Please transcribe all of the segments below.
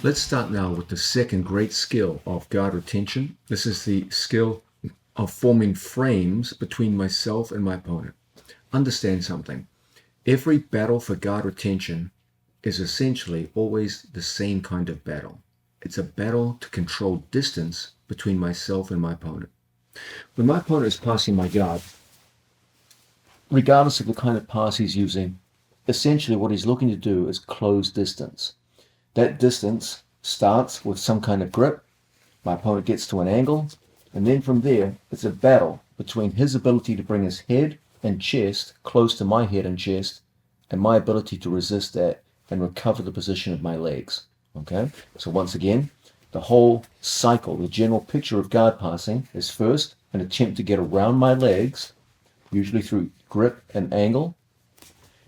Let's start now with the second great skill of guard retention. This is the skill of forming frames between myself and my opponent. Understand something. Every battle for guard retention is essentially always the same kind of battle. It's a battle to control distance between myself and my opponent. When my opponent is passing my guard, regardless of the kind of pass he's using, essentially what he's looking to do is close distance. That distance starts with some kind of grip. My opponent gets to an angle, and then from there, it's a battle between his ability to bring his head and chest close to my head and chest, and my ability to resist that and recover the position of my legs. Okay? So once again, the whole cycle, the general picture of guard passing is first an attempt to get around my legs, usually through grip and angle,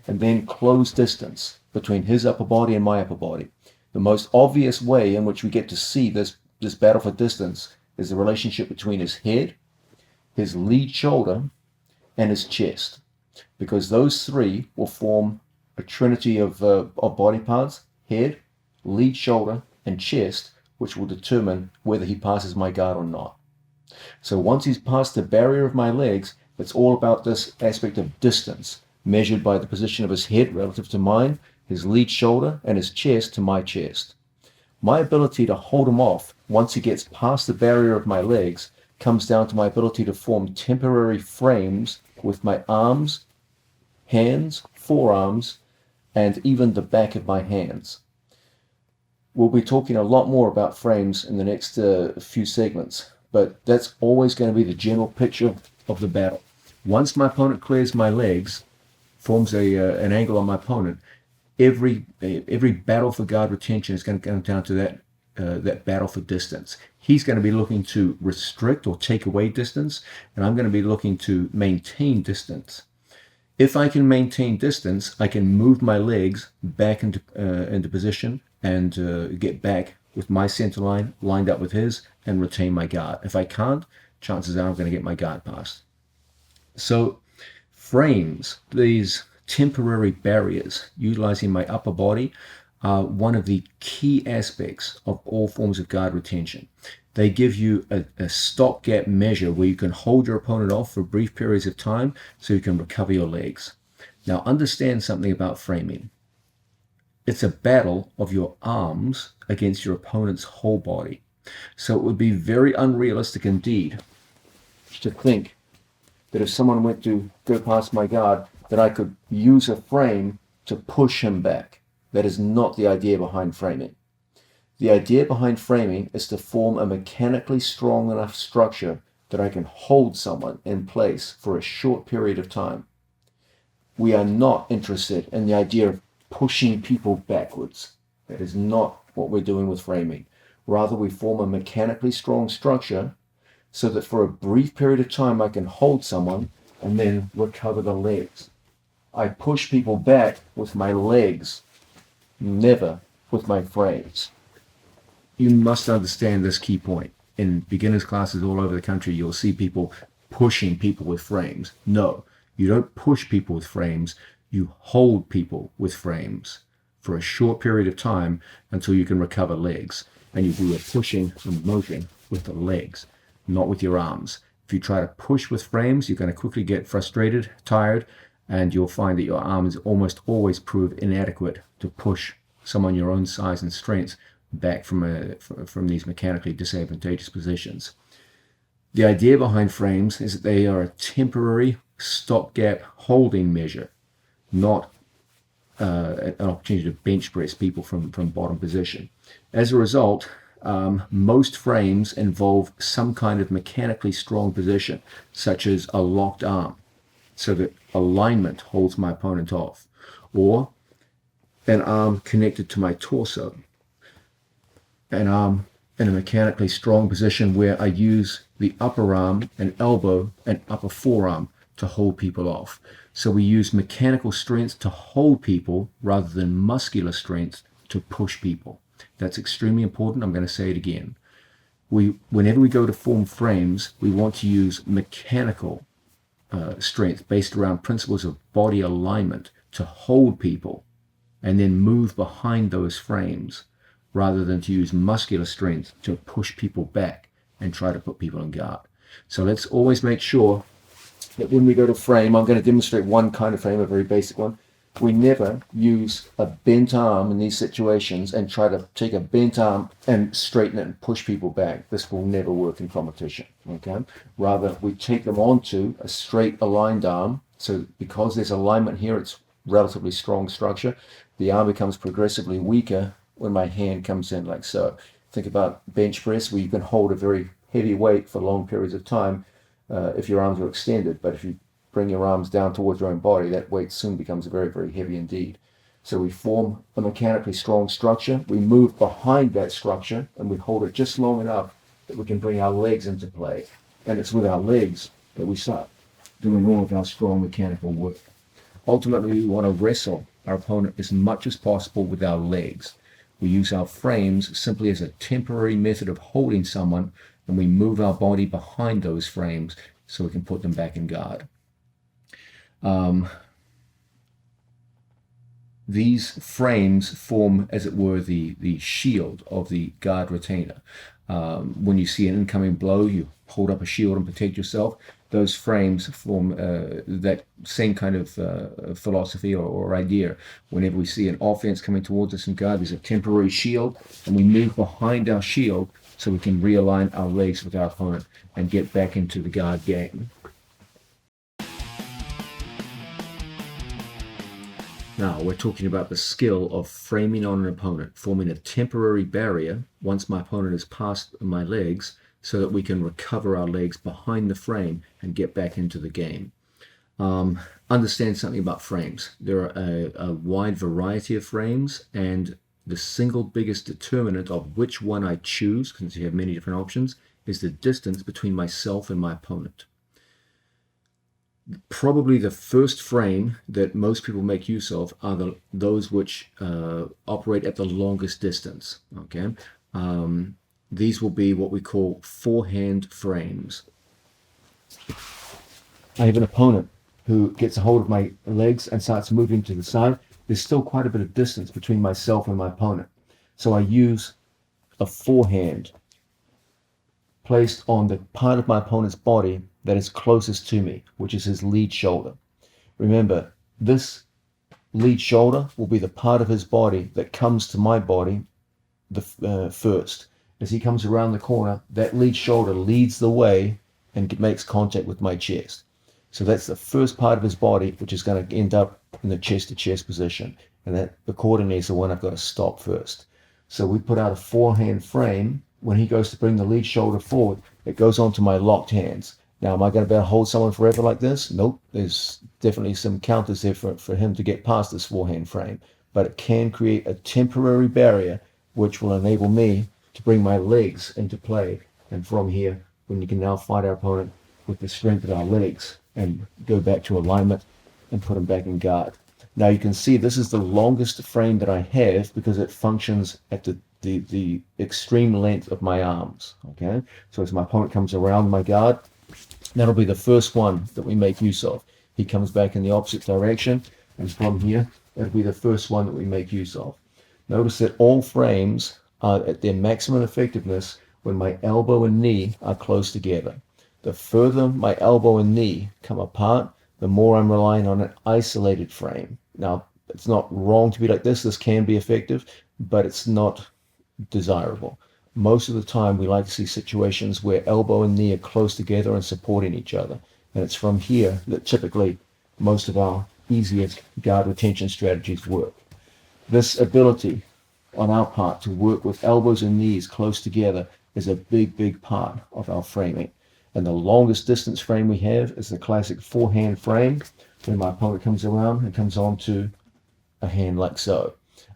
and then close distance between his upper body and my upper body. The most obvious way in which we get to see this battle for distance is the relationship between his head, his lead shoulder, and his chest, because those three will form a trinity of body parts: head, lead shoulder, and chest, which will determine whether he passes my guard or not. So once he's passed the barrier of my legs, it's all about this aspect of distance, measured by the position of his head relative to mine, his lead shoulder, and his chest to my chest. My ability to hold him off once he gets past the barrier of my legs comes down to my ability to form temporary frames with my arms, hands, forearms, and even the back of my hands. We'll be talking a lot more about frames in the next few segments, but that's always going to be the general picture of the battle. Once my opponent clears my legs, forms an angle on my opponent, every battle for guard retention is going to come down to that battle for distance. He's going to be looking to restrict or take away distance, and I'm going to be looking to maintain distance. If I can maintain distance, I can move my legs back into position and get back with my center line lined up with his and retain my guard. If I can't, chances are I'm going to get my guard passed. So frames, these temporary barriers utilizing my upper body, are one of the key aspects of all forms of guard retention. They give you a stopgap measure where you can hold your opponent off for brief periods of time so you can recover your legs. Now understand something about framing. It's a battle of your arms against your opponent's whole body. So it would be very unrealistic indeed to think that if someone went to go past my guard, that I could use a frame to push him back. That is not the idea behind framing. The idea behind framing is to form a mechanically strong enough structure that I can hold someone in place for a short period of time. We are not interested in the idea of pushing people backwards. That is not what we're doing with framing. Rather, we form a mechanically strong structure so that for a brief period of time I can hold someone and then recover the legs. I push people back with my legs, never with my frames. You must understand this key point. In beginners classes all over the country, you'll see people pushing people with frames. No, you don't push people with frames. You hold people with frames for a short period of time until you can recover legs. And you do a pushing and motion with the legs, not with your arms. If you try to push with frames, you're going to quickly get frustrated, tired, and you'll find that your arms almost always prove inadequate to push someone your own size and strength back from these mechanically disadvantageous positions. The idea behind frames is that they are a temporary stopgap holding measure, not an opportunity to bench press people from bottom position. As a result, most frames involve some kind of mechanically strong position, such as a locked arm, so that alignment holds my opponent off, or an arm connected to my torso, an arm in a mechanically strong position where I use the upper arm and elbow and upper forearm to hold people off. So we use mechanical strength to hold people rather than muscular strength to push people. That's extremely important. I'm going to say it again. Whenever we go to form frames, we want to use mechanical strength based around principles of body alignment to hold people and then move behind those frames rather than to use muscular strength to push people back and try to put people on guard. So let's always make sure that when we go to frame, I'm going to demonstrate one kind of frame, a very basic one. We never use a bent arm in these situations and try to take a bent arm and straighten it and push people back. This will never work in competition, okay? Rather, we take them onto a straight aligned arm. So because there's alignment here, it's relatively strong structure. The arm becomes progressively weaker when my hand comes in like so. Think about bench press, where you can hold a very heavy weight for long periods of time if your arms are extended. But if you bring your arms down towards your own body, that weight soon becomes very, very heavy indeed. So we form a mechanically strong structure. We move behind that structure and we hold it just long enough that we can bring our legs into play. And it's with our legs that we start doing all of our strong mechanical work. Ultimately, we want to wrestle our opponent as much as possible with our legs. We use our frames simply as a temporary method of holding someone, and we move our body behind those frames so we can put them back in guard. These frames form, as it were, the shield of the guard retainer. When you see an incoming blow, you hold up a shield and protect yourself. Those frames form that same kind of philosophy or idea. Whenever we see an offense coming towards us in guard, there's a temporary shield, and we move behind our shield so we can realign our legs with our opponent and get back into the guard game. Now, we're talking about the skill of framing on an opponent, forming a temporary barrier once my opponent is past my legs so that we can recover our legs behind the frame and get back into the game. Understand something about frames. There are a wide variety of frames, and the single biggest determinant of which one I choose, because you have many different options, is the distance between myself and my opponent. Probably the first frame that most people make use of are those which operate at the longest distance. Okay, these will be what we call forehand frames. I have an opponent who gets a hold of my legs and starts moving to the side. There's still quite a bit of distance between myself and my opponent, so I use a forehand placed on the part of my opponent's body that is closest to me, which is his lead shoulder. Remember, this lead shoulder will be the part of his body that comes to my body first. As he comes around the corner, that lead shoulder leads the way and makes contact with my chest. So that's the first part of his body, which is going to end up in the chest-to-chest position. And that accordingly is the one I've got to stop first. So we put out a forehand frame. When he goes to bring the lead shoulder forward, it goes onto my locked hands. Now, am I going to be able to hold someone forever like this? Nope. There's definitely some counters there for him to get past this forehand frame. But it can create a temporary barrier which will enable me to bring my legs into play. And from here, when you can now fight our opponent with the strength of our legs and go back to alignment and put them back in guard. Now you can see this is the longest frame that I have because it functions at the extreme length of my arms. Okay, so as my opponent comes around my guard, that'll be the first one that we make use of. He comes back in the opposite direction, and from here, that'll be the first one that we make use of. Notice that all frames are at their maximum effectiveness when my elbow and knee are close together. The further my elbow and knee come apart, the more I'm relying on an isolated frame. Now, it's not wrong to be like this. This can be effective, but it's not desirable. Most of the time, we like to see situations where elbow and knee are close together and supporting each other. And it's from here that typically most of our easiest guard retention strategies work. This ability on our part to work with elbows and knees close together is a big, big part of our framing. And the longest distance frame we have is the classic forehand frame, when my opponent comes around and comes onto a hand like so.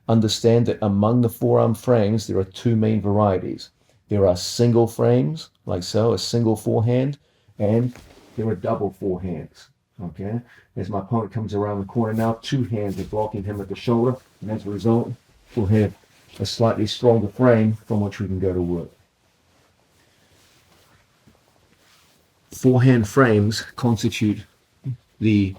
Understand that among the forearm frames, there are two main varieties. There are single frames, like so, a single forehand, and there are double forehands. Okay? As my opponent comes around the corner now, two hands are blocking him at the shoulder, and as a result, we'll have a slightly stronger frame from which we can go to work. Forehand frames constitute the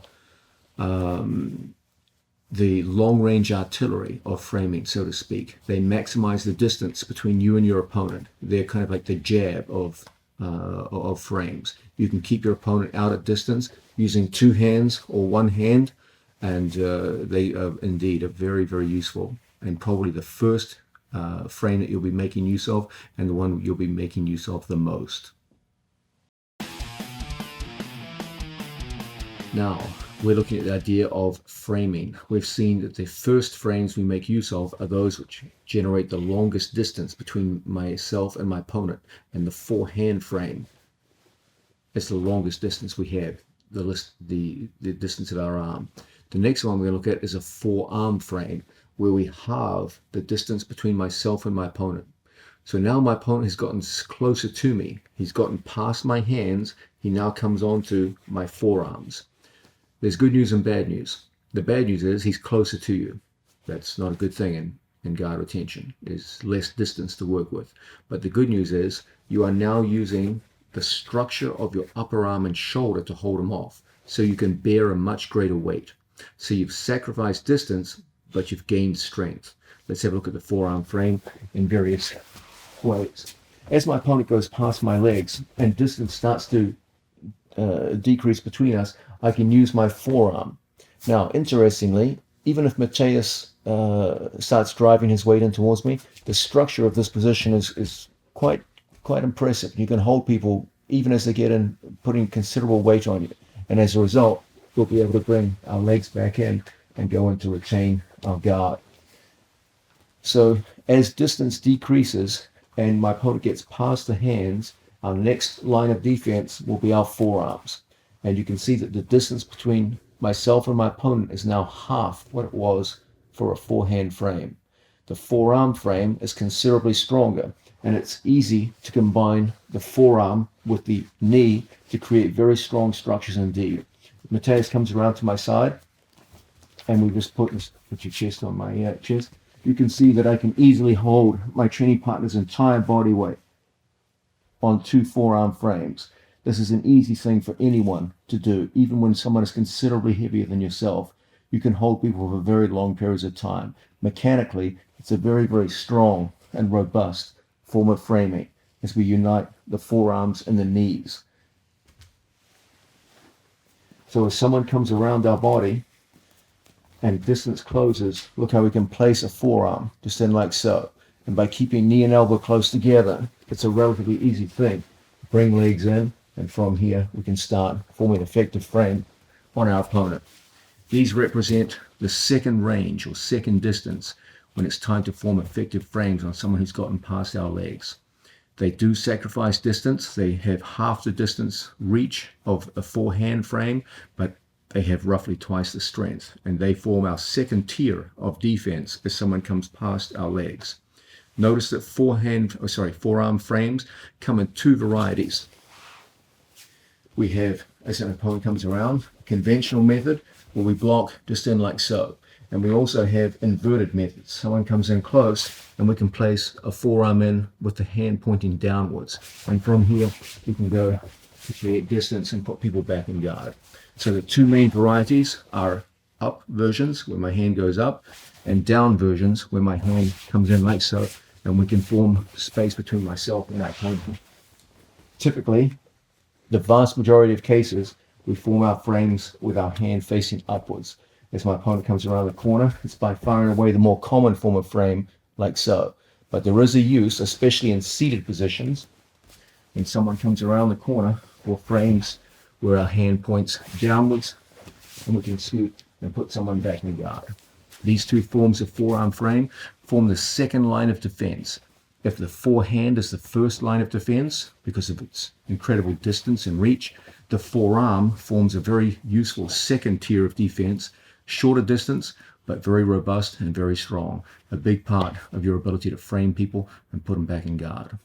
the long-range artillery of framing, so to speak. They maximize the distance between you and your opponent. They're kind of like the jab of frames. You can keep your opponent out at distance using two hands or one hand, and they indeed are very, very useful, and probably the first frame that you'll be making use of, and the one you'll be making use of the most. Now, we're looking at the idea of framing. We've seen that the first frames we make use of are those which generate the longest distance between myself and my opponent, and the forehand frame is the longest distance we have, the distance of our arm. The next one we're going to look at is a forearm frame, where we halve the distance between myself and my opponent. So now my opponent has gotten closer to me. He's gotten past my hands. He now comes on to my forearms. There's good news and bad news. The bad news is he's closer to you. That's not a good thing in guard retention. There's less distance to work with. But the good news is you are now using the structure of your upper arm and shoulder to hold him off, so you can bear a much greater weight. So you've sacrificed distance, but you've gained strength. Let's have a look at the forearm frame in various ways. As my opponent goes past my legs and distance starts to decrease between us, I can use my forearm. Now, interestingly, even if Mateus starts driving his weight in towards me, the structure of this position is quite impressive. You can hold people even as they get in, putting considerable weight on you. And as a result, we'll be able to bring our legs back in and go into retain our guard. So as distance decreases and my opponent gets past the hands, our next line of defense will be our forearms. And you can see that the distance between myself and my opponent is now half what it was for a forehand frame. The forearm frame is considerably stronger, and it's easy to combine the forearm with the knee to create very strong structures indeed. Mateus comes around to my side, and we just put your chest on my chest. You can see that I can easily hold my training partner's entire body weight on two forearm frames. This is an easy thing for anyone to do. Even when someone is considerably heavier than yourself, you can hold people for very long periods of time. Mechanically, it's a very, very strong and robust form of framing as we unite the forearms and the knees. So as someone comes around our body and distance closes, look how we can place a forearm just in like so. And by keeping knee and elbow close together, it's a relatively easy thing. Bring legs in, and from here we can start forming an effective frame on our opponent. These represent the second range or second distance when it's time to form effective frames on someone who's gotten past our legs. They do sacrifice distance. They have half the distance reach of a forehand frame, but they have roughly twice the strength, and they form our second tier of defense as someone comes past our legs. Notice that forearm frames come in two varieties. We have, as an opponent comes around, a conventional method where we block just in like so. And we also have inverted methods. Someone comes in close and we can place a forearm in with the hand pointing downwards. And from here, we can go to create distance and put people back in guard. So the two main varieties are up versions, where my hand goes up, and down versions, where my hand comes in like so, and we can form space between myself and that opponent. Typically, the vast majority of cases, we form our frames with our hand facing upwards. As my opponent comes around the corner, it's by far and away the more common form of frame, like so. But there is a use, especially in seated positions, when someone comes around the corner, for frames where our hand points downwards, and we can scoot and put someone back in guard. These two forms of forearm frame form the second line of defense. If the forehand is the first line of defense, because of its incredible distance and reach, the forearm forms a very useful second tier of defense, shorter distance, but very robust and very strong. A big part of your ability to frame people and put them back in guard.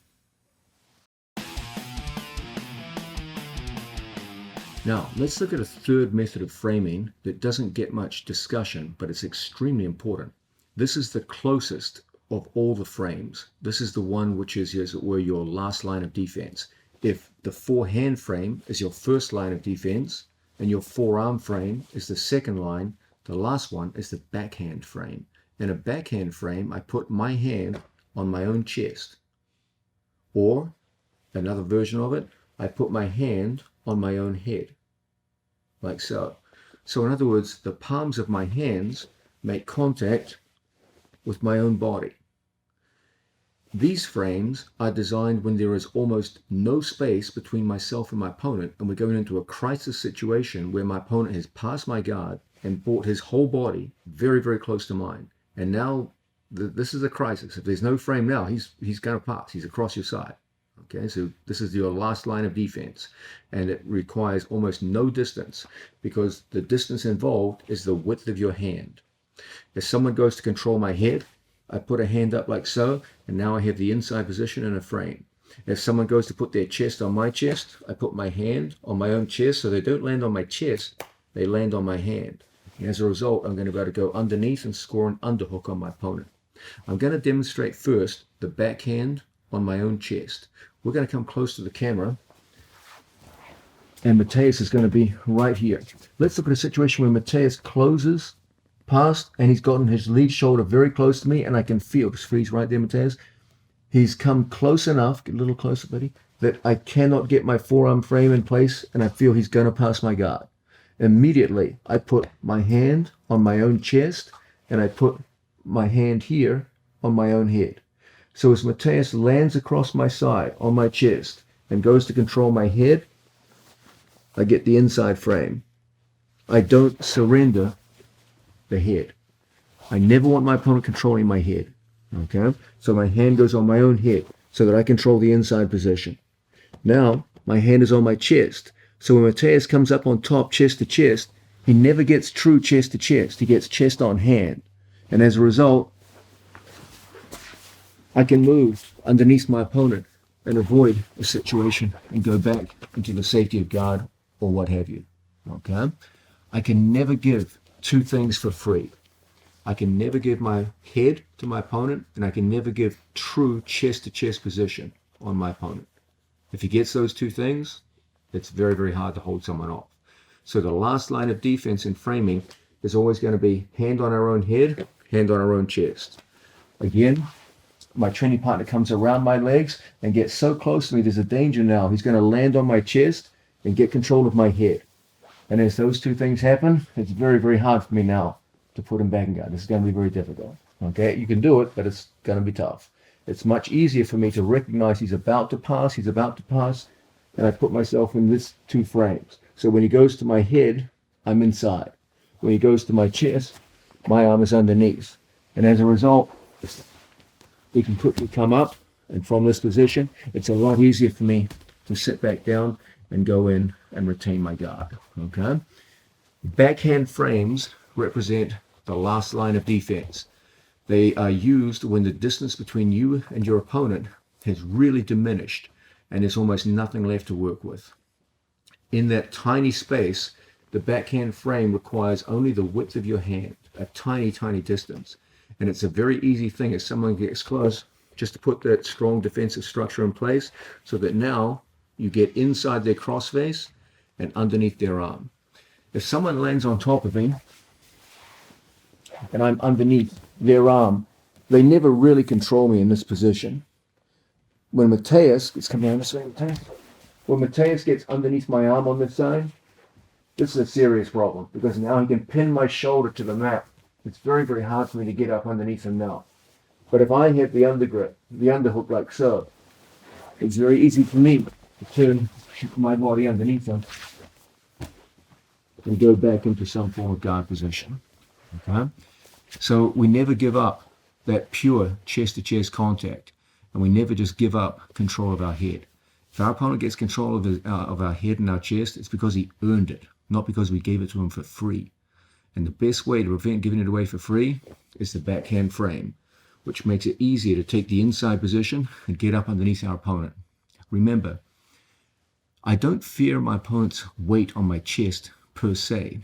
Now, let's look at a third method of framing that doesn't get much discussion, but it's extremely important. This is the closest of all the frames. This is the one which is, as it were, your last line of defense. If the forehand frame is your first line of defense and your forearm frame is the second line, The last one is the backhand frame. In a backhand frame, I put my hand on my own chest. Or, another version of it, I put my hand on my own head, like so. So in other words, the palms of my hands make contact with my own body. These frames are designed when there is almost no space between myself and my opponent, and we're going into a crisis situation where my opponent has passed my guard and brought his whole body very, very close to mine. And now this is a crisis. If there's no frame now, he's going to pass. He's across your side. Okay, so this is your last line of defense, and it requires almost no distance because the distance involved is the width of your hand. If someone goes to control my head, I put a hand up like so, and now I have the inside position in a frame. If someone goes to put their chest on my chest, I put my hand on my own chest so they don't land on my chest, they land on my hand. And as a result, I'm going to be able to go underneath and score an underhook on my opponent. I'm going to demonstrate first the backhand on my own chest. We're going to come close to the camera, and Mateus is going to be right here. Let's look at a situation where Mateus closes past, and he's gotten his lead shoulder very close to me, and I can feel, just freeze right there, Mateus. He's come close enough, get a little closer, buddy, that I cannot get my forearm frame in place, and I feel he's going to pass my guard. Immediately, I put my hand on my own chest, and I put my hand here on my own head. So as Mateus lands across my side on my chest and goes to control my head, I get the inside frame. I don't surrender the head. I never want my opponent controlling my head. Okay? So my hand goes on my own head so that I control the inside position. Now, my hand is on my chest. So when Mateus comes up on top, chest to chest, he never gets true chest to chest. He gets chest on hand. And as a result, I can move underneath my opponent and avoid a situation and go back into the safety of guard or what have you. Okay? I can never give two things for free. I can never give my head to my opponent, and I can never give true chest-to-chest position on my opponent. If he gets those two things, it's very, very hard to hold someone off. So the last line of defense in framing is always going to be hand on our own head, hand on our own chest. Again, my training partner comes around my legs and gets so close to me, there's a danger now. He's going to land on my chest and get control of my head. And as those two things happen, it's very, very hard for me now to put him back in guard. This is going to be very difficult. Okay, you can do it, but it's going to be tough. It's much easier for me to recognize he's about to pass, and I put myself in these two frames. So when he goes to my head, I'm inside. When he goes to my chest, my arm is underneath. And as a result, he can quickly come up, and from this position, it's a lot easier for me to sit back down and go in and retain my guard. Okay? Backhand frames represent the last line of defense. They are used when the distance between you and your opponent has really diminished and there's almost nothing left to work with. In that tiny space, the backhand frame requires only the width of your hand, a tiny, tiny distance. And it's a very easy thing as someone gets close just to put that strong defensive structure in place so that now you get inside their crossface and underneath their arm. If someone lands on top of me and I'm underneath their arm, they never really control me in this position. When Mateus, let's come down this way, Mateus. When Mateus gets underneath my arm on this side, this is a serious problem because now he can pin my shoulder to the mat. It's very, very hard for me to get up underneath him now. But if I have the undergrip, the underhook like so, it's very easy for me to turn my body underneath him and go back into some form of guard position. Okay? So we never give up that pure chest-to-chest contact, and we never just give up control of our head. If our opponent gets control of our head and our chest, it's because he earned it, not because we gave it to him for free. And the best way to prevent giving it away for free is the backhand frame, which makes it easier to take the inside position and get up underneath our opponent. Remember, I don't fear my opponent's weight on my chest per se.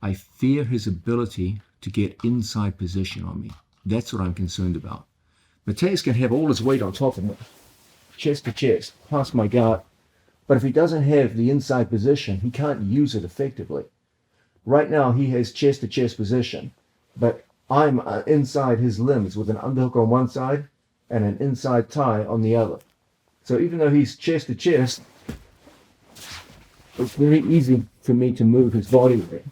I fear his ability to get inside position on me. That's what I'm concerned about. Mateus can have all his weight on top of me, chest to chest, past my guard, but if he doesn't have the inside position, he can't use it effectively. Right now he has chest-to-chest position, but I'm inside his limbs with an underhook on one side and an inside tie on the other. So even though he's chest-to-chest, it's very easy for me to move his body weight.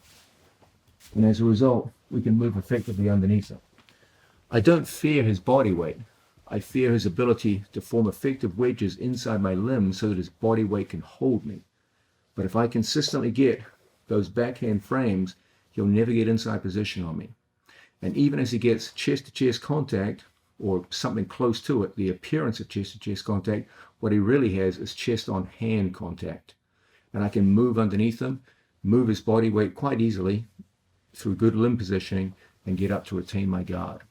And as a result, we can move effectively underneath him. I don't fear his body weight. I fear his ability to form effective wedges inside my limbs so that his body weight can hold me. But if I consistently get those backhand frames, he'll never get inside position on me. And even as he gets chest-to-chest contact, or something close to it, the appearance of chest-to-chest contact, what he really has is chest-on-hand contact. And I can move underneath him, move his body weight quite easily through good limb positioning, and get up to retain my guard.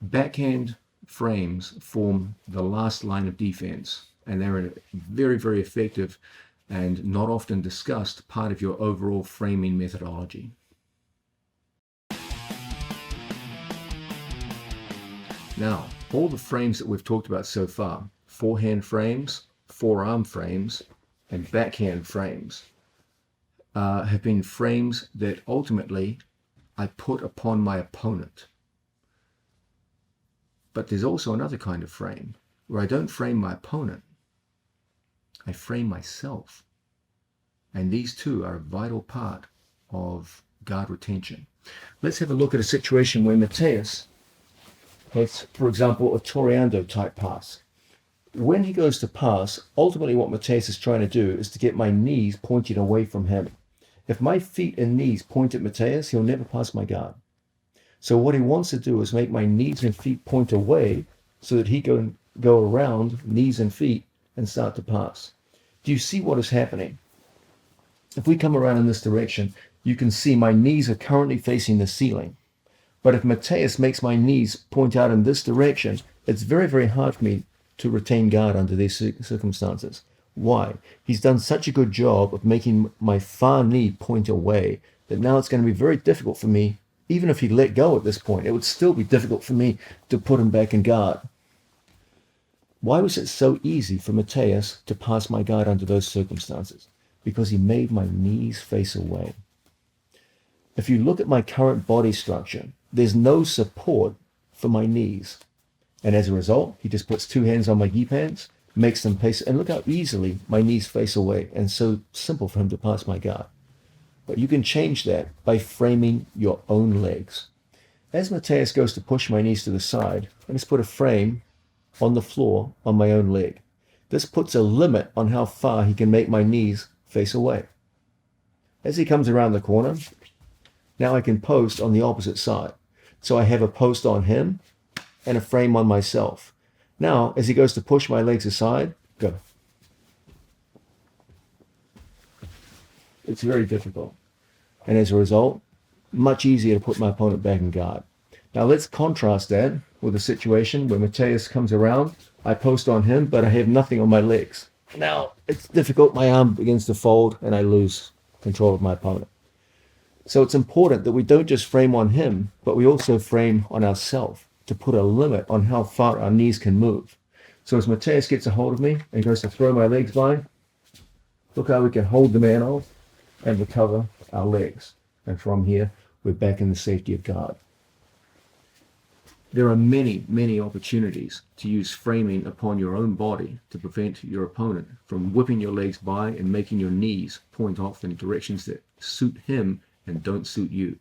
Backhand frames form the last line of defense, and they're a very, very effective and not often discussed part of your overall framing methodology. Now, all the frames that we've talked about so far, forehand frames, forearm frames, and backhand frames, have been frames that ultimately I put upon my opponent. But there's also another kind of frame where I don't frame my opponent, I frame myself. And these two are a vital part of guard retention. Let's have a look at a situation where Matheus has, for example, a Toreando type pass. When he goes to pass, ultimately what Matheus is trying to do is to get my knees pointed away from him. If my feet and knees point at Matheus, he'll never pass my guard. So what he wants to do is make my knees and feet point away so that he can go around knees and feet and start to pass. Do you see what is happening? If we come around in this direction, you can see my knees are currently facing the ceiling. But if Matheus makes my knees point out in this direction, it's very, very hard for me to retain guard under these circumstances. Why? He's done such a good job of making my far knee point away that now it's going to be very difficult for me. Even if he let go at this point, it would still be difficult for me to put him back in guard. Why was it so easy for Matheus to pass my guard under those circumstances? Because he made my knees face away. If you look at my current body structure, there's no support for my knees. And as a result, he just puts two hands on my gi pants, makes them face, and look how easily my knees face away, and so simple for him to pass my guard. But you can change that by framing your own legs. As Matheus goes to push my knees to the side, I just put a frame on the floor on my own leg. This puts a limit on how far he can make my knees face away. As he comes around the corner, now I can post on the opposite side. So I have a post on him and a frame on myself. Now, as he goes to push my legs aside, go. It's very difficult. And as a result, much easier to put my opponent back in guard. Now let's contrast that with a situation where Matheus comes around, I post on him, but I have nothing on my legs. Now it's difficult, my arm begins to fold and I lose control of my opponent. So it's important that we don't just frame on him, but we also frame on ourselves to put a limit on how far our knees can move. So as Matheus gets a hold of me and goes to throw my legs by, look how we can hold the man off and recover our legs. And from here, we're back in the safety of guard. There are many, many opportunities to use framing upon your own body to prevent your opponent from whipping your legs by and making your knees point off in directions that suit him and don't suit you.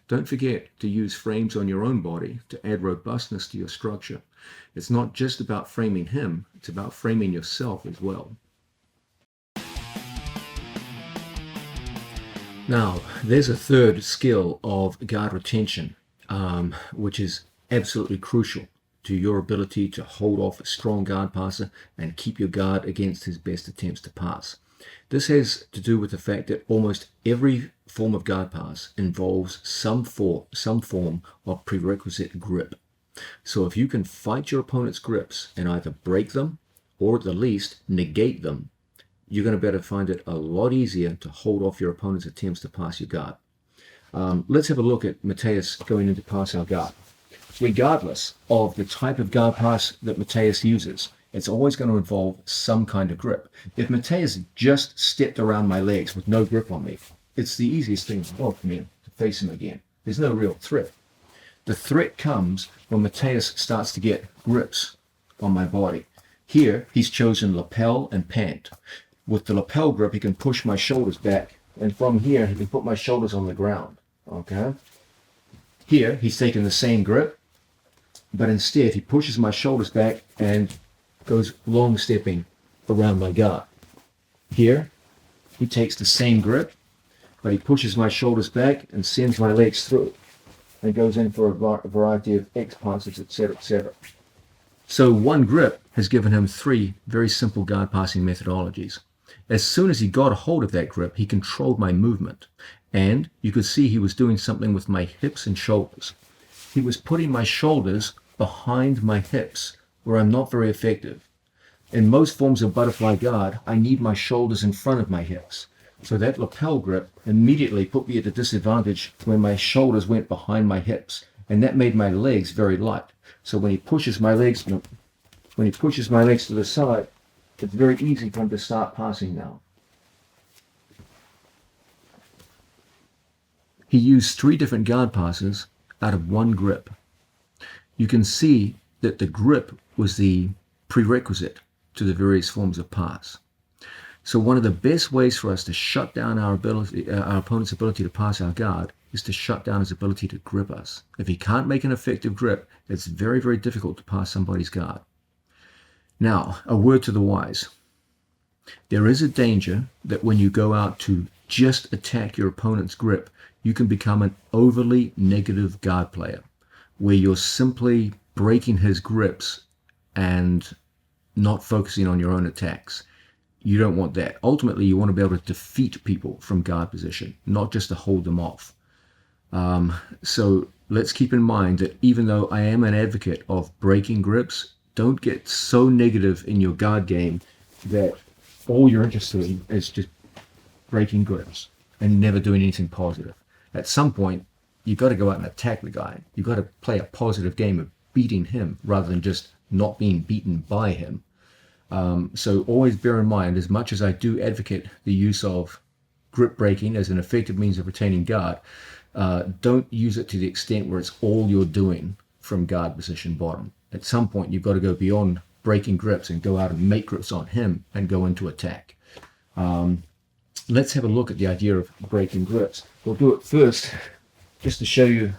Don't forget to use frames on your own body to add robustness to your structure. It's not just about framing him, it's about framing yourself as well. Now, there's a third skill of guard retention, which is absolutely crucial to your ability to hold off a strong guard passer and keep your guard against his best attempts to pass. This has to do with the fact that almost every form of guard pass involves some form of prerequisite grip. So if you can fight your opponent's grips and either break them or at the least negate them, you're going to be able to find it a lot easier to hold off your opponent's attempts to pass your guard. Let's have a look at Matheus going into pass our guard. Regardless of the type of guard pass that Matheus uses, it's always going to involve some kind of grip. If Matheus just stepped around my legs with no grip on me, it's the easiest thing in the world for me to face him again. There's no real threat. The threat comes when Mateus starts to get grips on my body. Here, he's chosen lapel and pant. With the lapel grip, he can push my shoulders back, and from here, he can put my shoulders on the ground, okay? Here, he's taken the same grip, but instead, he pushes my shoulders back and goes long stepping around my guard. Here, he takes the same grip, but he pushes my shoulders back and sends my legs through, and goes in for a variety of X passes, etc., etc. So one grip has given him 3 very simple guard passing methodologies. As soon as he got a hold of that grip, he controlled my movement, and you could see he was doing something with my hips and shoulders. He was putting my shoulders behind my hips, where I'm not very effective. In most forms of butterfly guard, I need my shoulders in front of my hips. So that lapel grip immediately put me at a disadvantage when my shoulders went behind my hips, and that made my legs very light. So when he pushes my legs to the side, it's very easy for him to start passing now. He used 3 different guard passes out of one grip. You can see that the grip was the prerequisite to the various forms of pass. So one of the best ways for us to shut down our opponent's ability to pass our guard is to shut down his ability to grip us. If he can't make an effective grip, it's very, very difficult to pass somebody's guard. Now, a word to the wise. There is a danger that when you go out to just attack your opponent's grip, you can become an overly negative guard player, where you're simply breaking his grips and not focusing on your own attacks. You don't want that. Ultimately, you want to be able to defeat people from guard position, not just to hold them off. So let's keep in mind that even though I am an advocate of breaking grips, don't get so negative in your guard game that all you're interested in is just breaking grips and never doing anything positive. At some point, you've got to go out and attack the guy. You've got to play a positive game of beating him rather than just not being beaten by him. So always bear in mind, as much as I do advocate the use of grip breaking as an effective means of retaining guard, don't use it to the extent where it's all you're doing from guard position bottom. At some point, you've got to go beyond breaking grips and go out and make grips on him and go into attack. Let's have a look at the idea of breaking grips. We'll do it first just to show you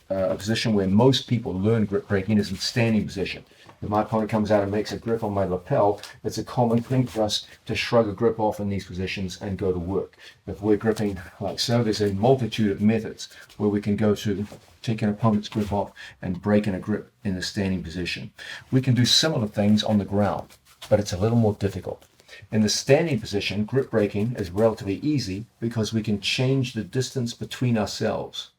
a position where most people learn grip breaking is in standing position. If my opponent comes out and makes a grip on my lapel, it's a common thing for us to shrug a grip off in these positions and go to work. If we're gripping like so, there's a multitude of methods where we can go to take an opponent's grip off and breaking a grip in the standing position. We can do similar things on the ground, but it's a little more difficult. In the standing position, grip breaking is relatively easy because we can change the distance between ourselves.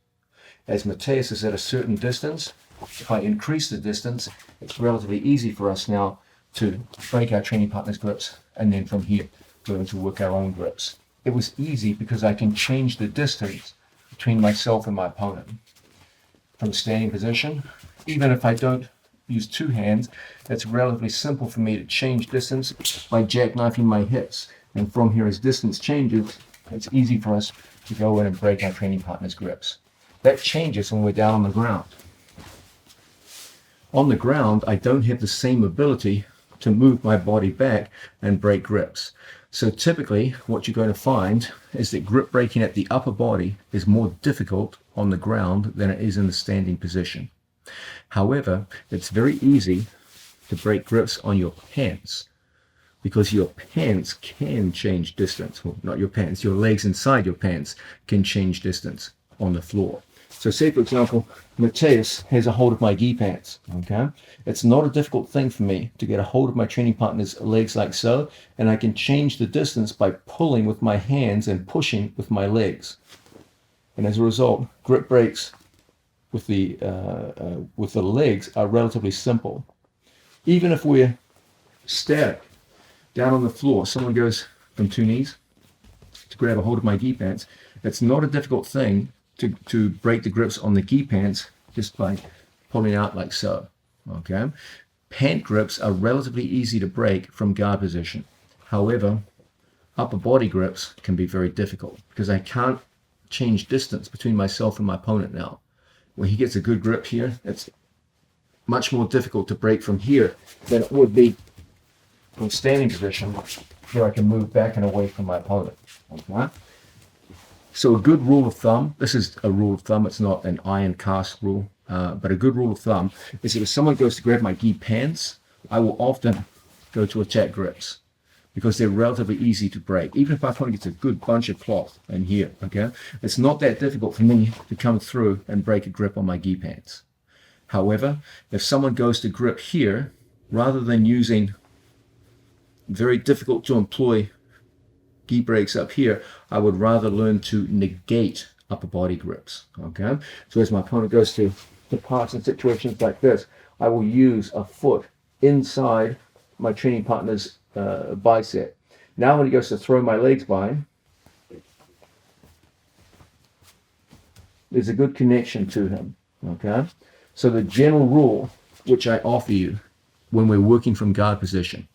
As Mateus is at a certain distance, if I increase the distance, it's relatively easy for us now to break our training partner's grips, and then from here go into work our own grips. It was easy because I can change the distance between myself and my opponent. From standing position, even if I don't use 2 hands, it's relatively simple for me to change distance by jackknifing my hips. And from here, as distance changes, it's easy for us to go in and break our training partner's grips. That changes when we're down on the ground. On the ground, I don't have the same ability to move my body back and break grips. So typically, what you're going to find is that grip breaking at the upper body is more difficult on the ground than it is in the standing position. However, it's very easy to break grips on your pants because your pants can change distance. Well, not your pants, your legs inside your pants can change distance on the floor. So say, for example, Mateus has a hold of my gi pants, okay? It's not a difficult thing for me to get a hold of my training partner's legs like so, and I can change the distance by pulling with my hands and pushing with my legs. And as a result, grip breaks with the legs are relatively simple. Even if we're static down on the floor, someone goes from 2 knees to grab a hold of my gi pants, it's not a difficult thing to break the grips on the gi pants just by pulling out like so, okay? Pant grips are relatively easy to break from guard position. However, upper body grips can be very difficult because I can't change distance between myself and my opponent now. When he gets a good grip here, it's much more difficult to break from here than it would be from standing position, where I can move back and away from my opponent. Okay? So a good rule of thumb, this is a rule of thumb, it's not an iron cast rule, but a good rule of thumb is that if someone goes to grab my gi pants, I will often go to attack grips because they're relatively easy to break. Even if my opponent gets a good bunch of cloth in here, okay, it's not that difficult for me to come through and break a grip on my gi pants. However, if someone goes to grip here, rather than using very difficult to employ gi breaks up here, I would rather learn to negate upper body grips. Okay, so as my opponent goes to pass in situations like this, I will use a foot inside my training partner's bicep. Now when he goes to throw my legs by, there's a good connection to him. Okay, so the general rule which I offer you when we're working from guard position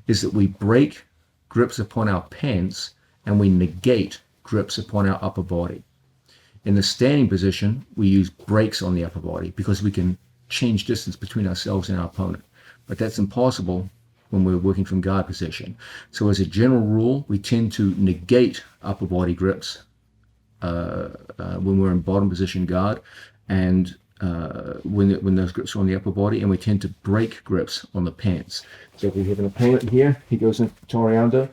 is that we break grips upon our pants and we negate grips upon our upper body. In the standing position, we use breaks on the upper body because we can change distance between ourselves and our opponent. But that's impossible when we're working from guard position. So as a general rule, we tend to negate upper body grips when we're in bottom position guard, and when those grips are on the upper body, and we tend to break grips on the pants. So if we have an opponent here, he goes into Toreando.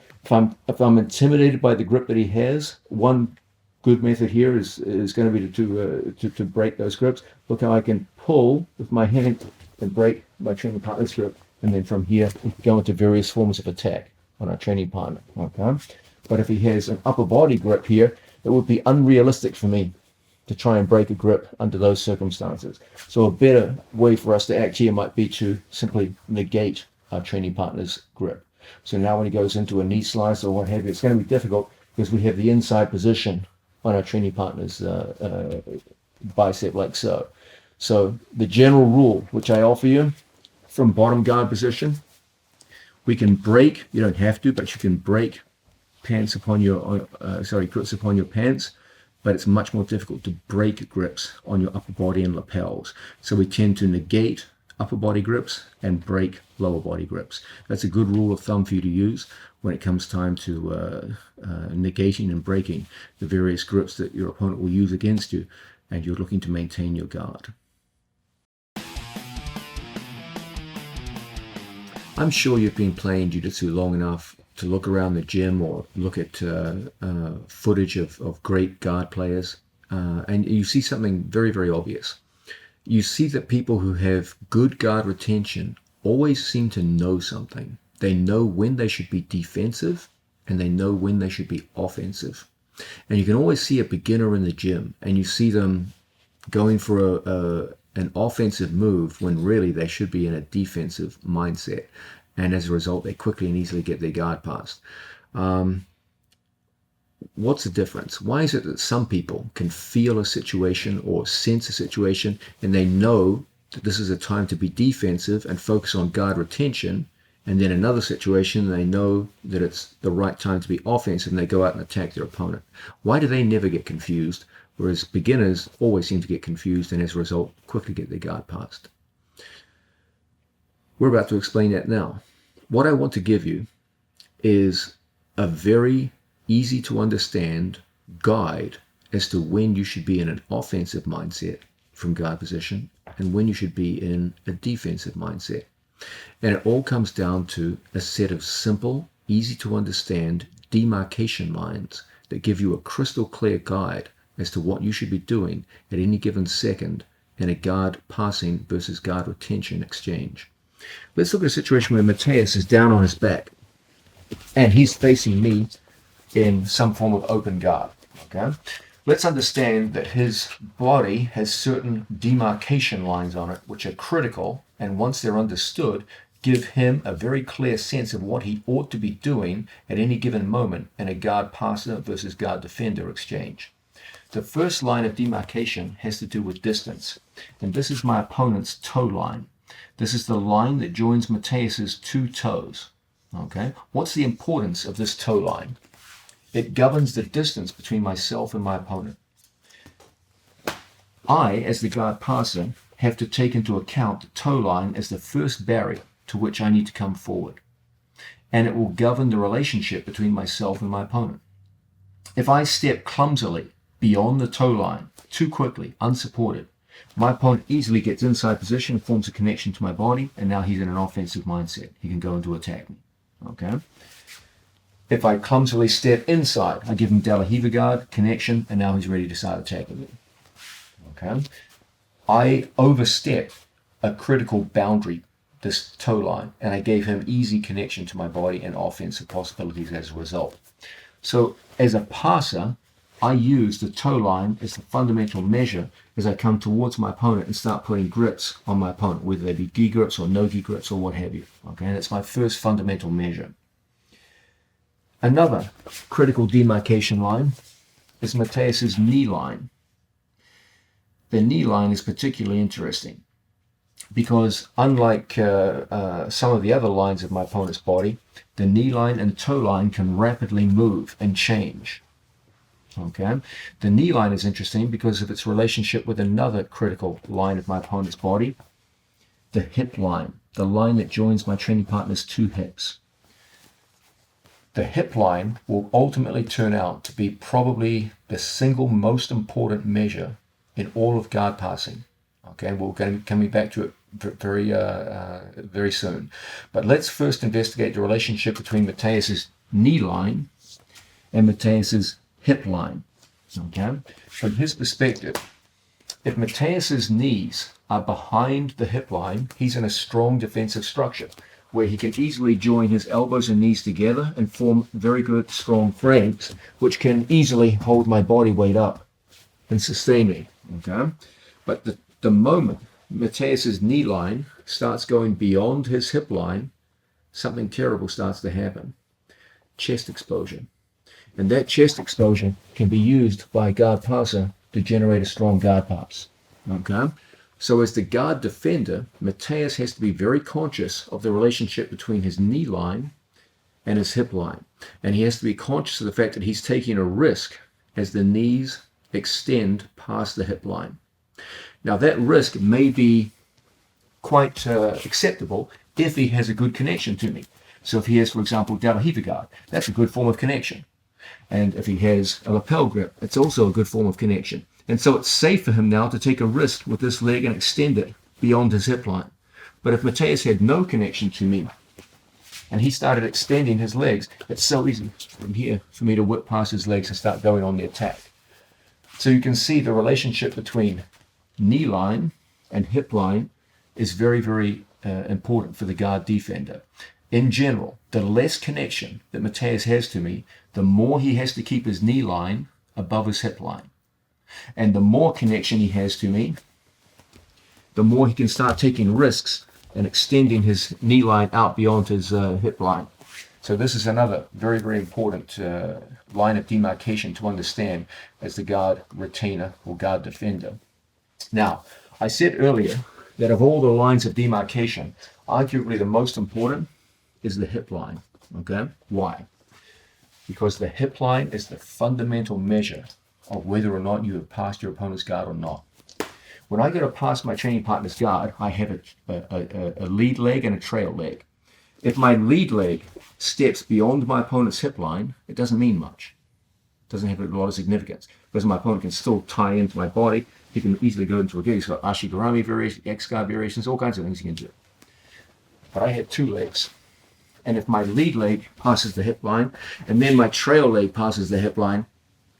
If I'm intimidated by the grip that he has, one good method here is going to be to break those grips. Look how I can pull with my hand and break my training partner's grip, and then from here we go into various forms of attack on our training partner. Okay, but if he has an upper body grip here, it would be unrealistic for me to try and break a grip under those circumstances. So a better way for us to act here might be to simply negate our training partner's grip. So now when he goes into a knee slice or what have you, it's going to be difficult because we have the inside position on our training partner's bicep like so. So the general rule which I offer you from bottom guard position, we can break, you don't have to, but you can break pants upon your, grips upon your pants, but it's much more difficult to break grips on your upper body and lapels. So we tend to negate upper body grips and break lower body grips. That's a good rule of thumb for you to use when it comes time to negating and breaking the various grips that your opponent will use against you, and you're looking to maintain your guard. I'm sure you've been playing jiu-jitsu long enough to look around the gym or look at footage of great guard players, and you see something very, very obvious. You see that people who have good guard retention always seem to know something. They know when they should be defensive and they know when they should be offensive. And you can always see a beginner in the gym and you see them going for an offensive move when really they should be in a defensive mindset. And as a result, they quickly and easily get their guard passed. What's the difference? Why is it that some people can feel a situation or sense a situation and they know that this is a time to be defensive and focus on guard retention, and then another situation they know that it's the right time to be offensive and they go out and attack their opponent? Why do they never get confused, whereas beginners always seem to get confused and as a result quickly get their guard passed? We're about to explain that now. What I want to give you is a very easy to understand guide as to when you should be in an offensive mindset from guard position and when you should be in a defensive mindset. And it all comes down to a set of simple, easy to understand demarcation lines that give you a crystal clear guide as to what you should be doing at any given second in a guard passing versus guard retention exchange. Let's look at a situation where Mateus is down on his back and he's facing me in some form of open guard. Okay, let's understand that his body has certain demarcation lines on it which are critical, and once they're understood, give him a very clear sense of what he ought to be doing at any given moment in a guard passer versus guard defender exchange. The first line of demarcation has to do with distance, and this is my opponent's toe line. This is the line that joins Mateus's two toes. Okay, what's the importance of this toe line? It governs the distance between myself and my opponent. I, as the guard passer, have to take into account the toe line as the first barrier to which I need to come forward. And it will govern the relationship between myself and my opponent. If I step clumsily beyond the toe line, too quickly, unsupported, my opponent easily gets inside position, forms a connection to my body, and now he's in an offensive mindset. He can go into attack me. Okay? If I clumsily step inside, I give him De La Riva guard, connection, and now he's ready to start attacking me. Okay? I overstep a critical boundary, this toe line, and I gave him easy connection to my body and offensive possibilities as a result. So as a passer, I use the toe line as the fundamental measure as I come towards my opponent and start putting grips on my opponent, whether they be gi grips or no gi grips or what have you. Okay, and it's my first fundamental measure. Another critical demarcation line is Mateus's knee line. The knee line is particularly interesting because unlike some of the other lines of my opponent's body, the knee line and toe line can rapidly move and change. Okay, the knee line is interesting because of its relationship with another critical line of my opponent's body, the hip line, the line that joins my training partner's two hips. The hip line will ultimately turn out to be probably the single most important measure in all of guard passing. Okay, we're going to be coming back to it very soon. But let's first investigate the relationship between Mateus's knee line and Mateus's hip line. Okay, from his perspective, if Mateus's knees are behind the hip line, he's in a strong defensive structure where he can easily join his elbows and knees together and form very good, strong frames, which can easily hold my body weight up and sustain me. Okay, but the moment Mateus's knee line starts going beyond his hip line, something terrible starts to happen. Chest exposure. And that chest exposure can be used by a guard passer to generate a strong guard pass. Okay? So as the guard defender, Mateus has to be very conscious of the relationship between his knee line and his hip line. And he has to be conscious of the fact that he's taking a risk as the knees extend past the hip line. Now that risk may be quite acceptable if he has a good connection to me. So if he has, for example, De La Riva guard, that's a good form of connection. And if he has a lapel grip, it's also a good form of connection. And so it's safe for him now to take a risk with this leg and extend it beyond his hip line. But if Mateus had no connection to me and he started extending his legs, it's so easy from here for me to whip past his legs and start going on the attack. So you can see the relationship between knee line and hip line is very, very important for the guard defender. In general, the less connection that Mateus has to me, the more he has to keep his knee line above his hip line. And the more connection he has to me, the more he can start taking risks and extending his knee line out beyond his hip line. So this is another very, very important line of demarcation to understand as the guard retainer or guard defender. Now, I said earlier that of all the lines of demarcation, arguably the most important is the hip line. Okay? Why? Because the hip line is the fundamental measure of whether or not you have passed your opponent's guard or not. When I go to pass my training partner's guard, I have a lead leg and a trail leg. If my lead leg steps beyond my opponent's hip line, it doesn't mean much. It doesn't have a lot of significance because my opponent can still tie into my body. He can easily go into a gi. He's got Ashigarami variations, X-guard variations, all kinds of things he can do. But I have two legs. And if my lead leg passes the hip line and then my trail leg passes the hip line,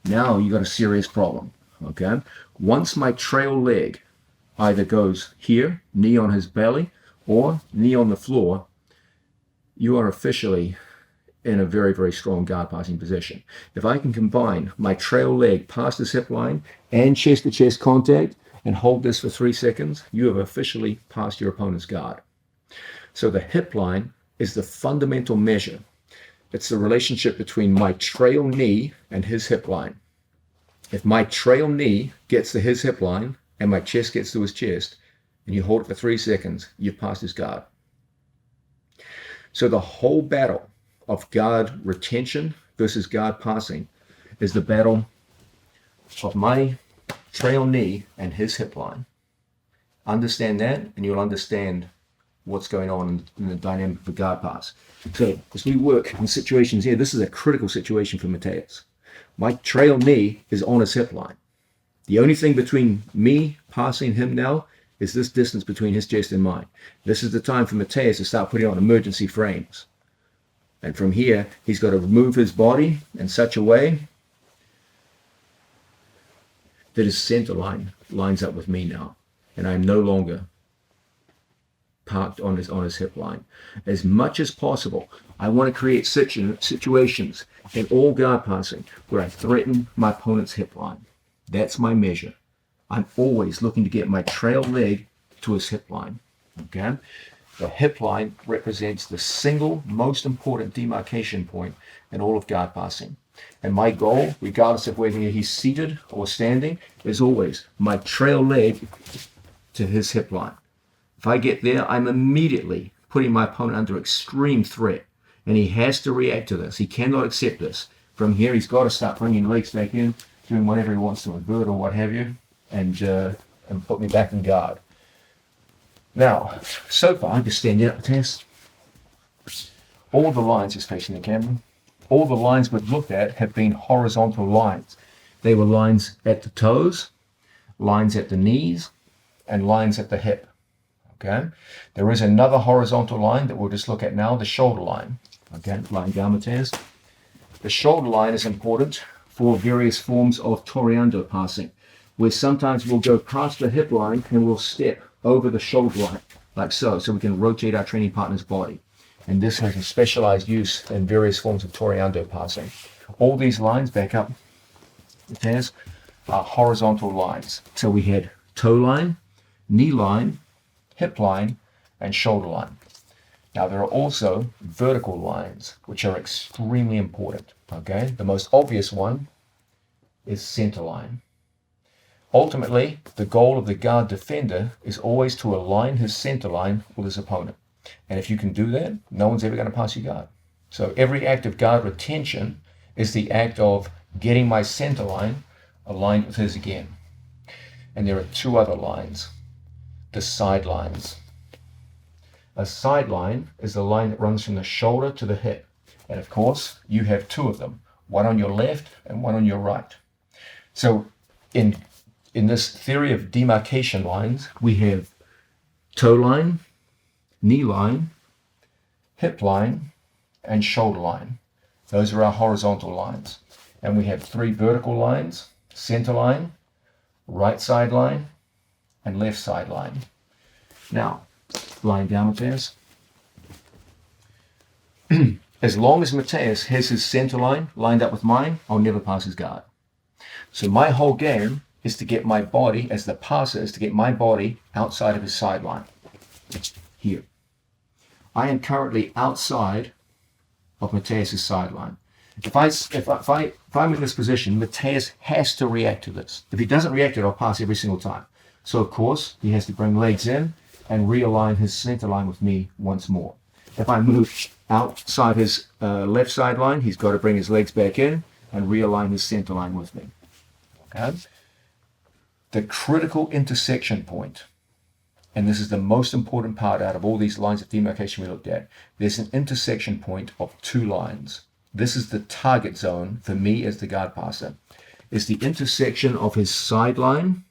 now you got a serious problem. Okay? Once my trail leg either goes here, knee on his belly, or knee on the floor, you are officially in a very, very strong guard passing position. If I can combine my trail leg past his hip line and chest-to-chest contact and hold this for 3 seconds, you have officially passed your opponent's guard. So the hip line is the fundamental measure. It's the relationship between my trail knee and his hip line. If my trail knee gets to his hip line and my chest gets to his chest, and you hold it for 3 seconds, you've passed his guard. So the whole battle of guard retention versus guard passing is the battle of my trail knee and his hip line. Understand that, and you'll understand what's going on in the dynamic of the guard pass. So as we work in situations here, this is a critical situation for Mateus. My trail knee is on his hip line. The only thing between me passing him now is this distance between his chest and mine. This is the time for Mateus to start putting on emergency frames. And from here, he's got to move his body in such a way that his center line lines up with me now. And I'm no longer parked on his hip line. As much as possible, I want to create situations in all guard passing where I threaten my opponent's hip line. That's my measure. I'm always looking to get my trail leg to his hip line. Okay? The hip line represents the single most important demarcation point in all of guard passing. And my goal, regardless of whether he's seated or standing, is always my trail leg to his hip line. If I get there, I'm immediately putting my opponent under extreme threat. And he has to react to this. He cannot accept this. From here, he's got to start bringing legs back in, doing whatever he wants to invert or what have you, and put me back in guard. Now, so far, I'm just standing up the test. All the lines is facing the camera. All the lines we've looked at have been horizontal lines. They were lines at the toes, lines at the knees, and lines at the hip. Okay? There is another horizontal line that we'll just look at now, the shoulder line. Okay, lying down, Mateus. The shoulder line is important for various forms of toreando passing, where sometimes we'll go past the hip line and we'll step over the shoulder line, like so we can rotate our training partner's body. And this has a specialized use in various forms of toreando passing. All these lines, back up, Mateus, are horizontal lines. So we had toe line, knee line, hip line, and shoulder line. Now there are also vertical lines, which are extremely important. Okay, the most obvious one is center line. Ultimately, the goal of the guard defender is always to align his center line with his opponent. And if you can do that, no one's ever going to pass you guard. So every act of guard retention is the act of getting my center line aligned with his again. And there are two other lines, the side lines. A sideline is the line that runs from the shoulder to the hip. And of course, you have two of them, one on your left and one on your right. So in this theory of demarcation lines, we have toe line, knee line, hip line, and shoulder line. Those are our horizontal lines. And we have three vertical lines, center line, right side line, and left side line. Now, lying down, Mateus. As long as Mateus has his center line lined up with mine, I'll never pass his guard. So my whole game is to get my body, as the passer, is to get my body outside of his sideline. Here. I am currently outside of Mateus' sideline. If I'm in this position, Mateus has to react to this. If he doesn't react to it, I'll pass every single time. So of course, he has to bring legs in and realign his center line with me once more. If I move outside his left sideline, he's got to bring his legs back in and realign his center line with me. Okay? The critical intersection point, and this is the most important part out of all these lines of demarcation we looked at, there's an intersection point of two lines. This is the target zone for me as the guard passer. It's the intersection of his sideline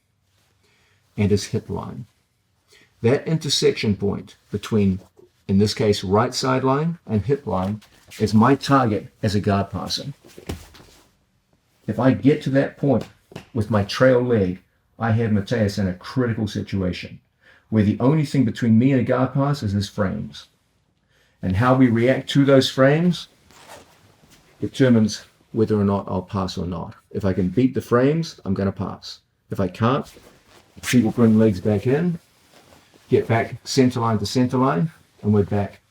and his hip line. That intersection point between, in this case, right sideline and hip line is my target as a guard passer. If I get to that point with my trail leg, I have Mateus in a critical situation where the only thing between me and a guard pass is his frames. And how we react to those frames determines whether or not I'll pass or not. If I can beat the frames, I'm going to pass. If I can't, he will bring legs back in, get back center line to center line, and we're back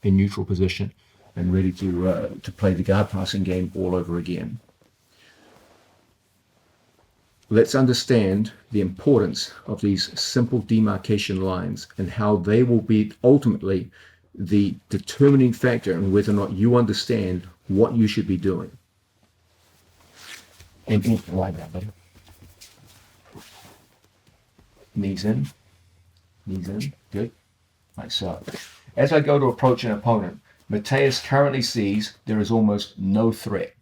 in neutral position and ready to play the guard passing game all over again. Let's understand the importance of these simple demarcation lines and how they will be ultimately the determining factor in whether or not you understand what you should be doing. And lie down, buddy. Knees in. Good. Right, so as I go to approach an opponent, Mateus currently sees there is almost no threat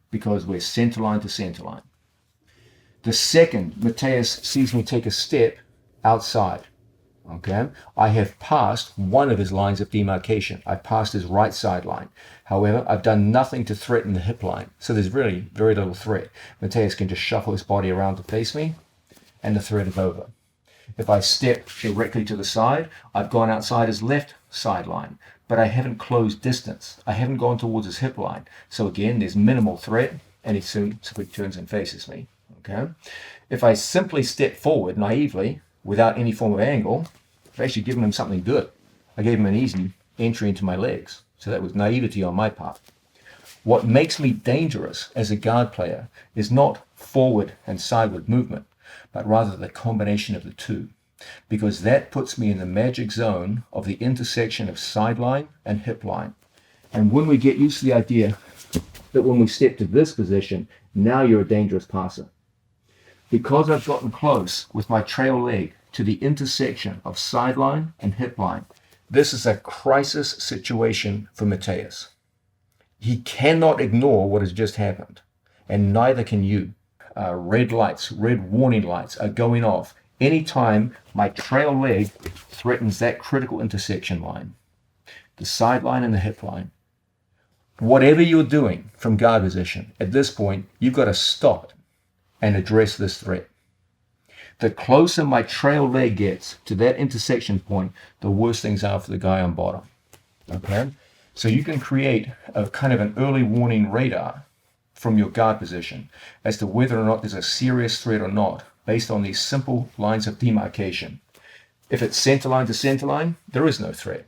because we're center line to center line. The second Mateus sees me take a step outside, okay, I have passed one of his lines of demarcation. I've passed his right sideline. However, I've done nothing to threaten the hip line, so there's really very little threat. Mateus can just shuffle his body around to face me, and the threat is over. If I step directly to the side, I've gone outside his left sideline, but I haven't closed distance. I haven't gone towards his hip line. So again, there's minimal threat, and he soon turns and faces me. Okay. If I simply step forward naively, without any form of angle, I've actually given him something good. I gave him an easy entry into my legs. So that was naivety on my part. What makes me dangerous as a guard player is not forward and sideward movement, but rather the combination of the two, because that puts me in the magic zone of the intersection of sideline and hip line. And when we get used to the idea that when we step to this position, now you're a dangerous passer. Because I've gotten close with my trail leg to the intersection of sideline and hip line, this is a crisis situation for Mateus. He cannot ignore what has just happened, and neither can you. Red warning lights are going off anytime my trail leg threatens that critical intersection line, the sideline and the hip line. Whatever you're doing from guard position, at this point, you've got to stop it and address this threat. The closer my trail leg gets to that intersection point, the worse things are for the guy on bottom. Okay? So you can create a kind of an early warning radar from your guard position as to whether or not there's a serious threat or not, based on these simple lines of demarcation. If it's center line to center line, there is no threat.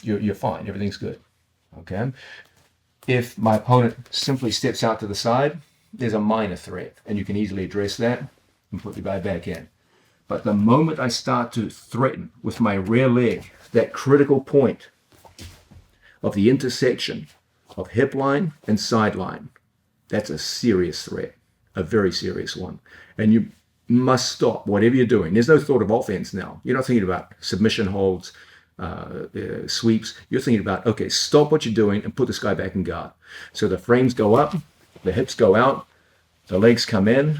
You're fine. Everything's good. Okay? If my opponent simply steps out to the side, there's a minor threat, and you can easily address that and put the guy back in. But the moment I start to threaten with my rear leg, that critical point of the intersection of hip line and sideline, that's a serious threat, a very serious one. And you must stop whatever you're doing. There's no thought of offense now. You're not thinking about submission holds, sweeps. You're thinking about, okay, stop what you're doing and put this guy back in guard. So the frames go up, the hips go out, the legs come in,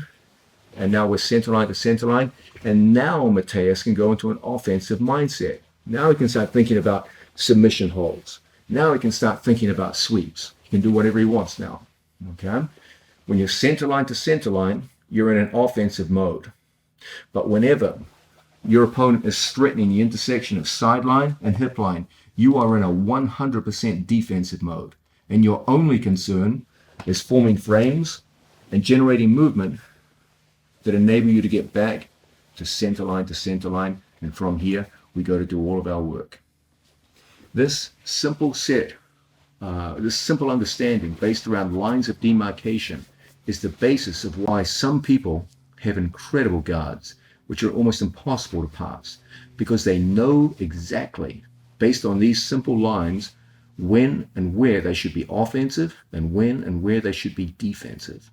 and now we're center line to center line. And now Mateus can go into an offensive mindset. Now he can start thinking about submission holds. Now he can start thinking about sweeps. He can do whatever he wants now. Okay? When you're center line to center line, you're in an offensive mode. But whenever your opponent is threatening the intersection of sideline and hip line, you are in a 100% defensive mode. And your only concern is forming frames and generating movement that enable you to get back to center line, and from here we go to do all of our work. This simple understanding based around lines of demarcation is the basis of why some people have incredible guards, which are almost impossible to pass, because they know exactly, based on these simple lines, when and where they should be offensive and when and where they should be defensive.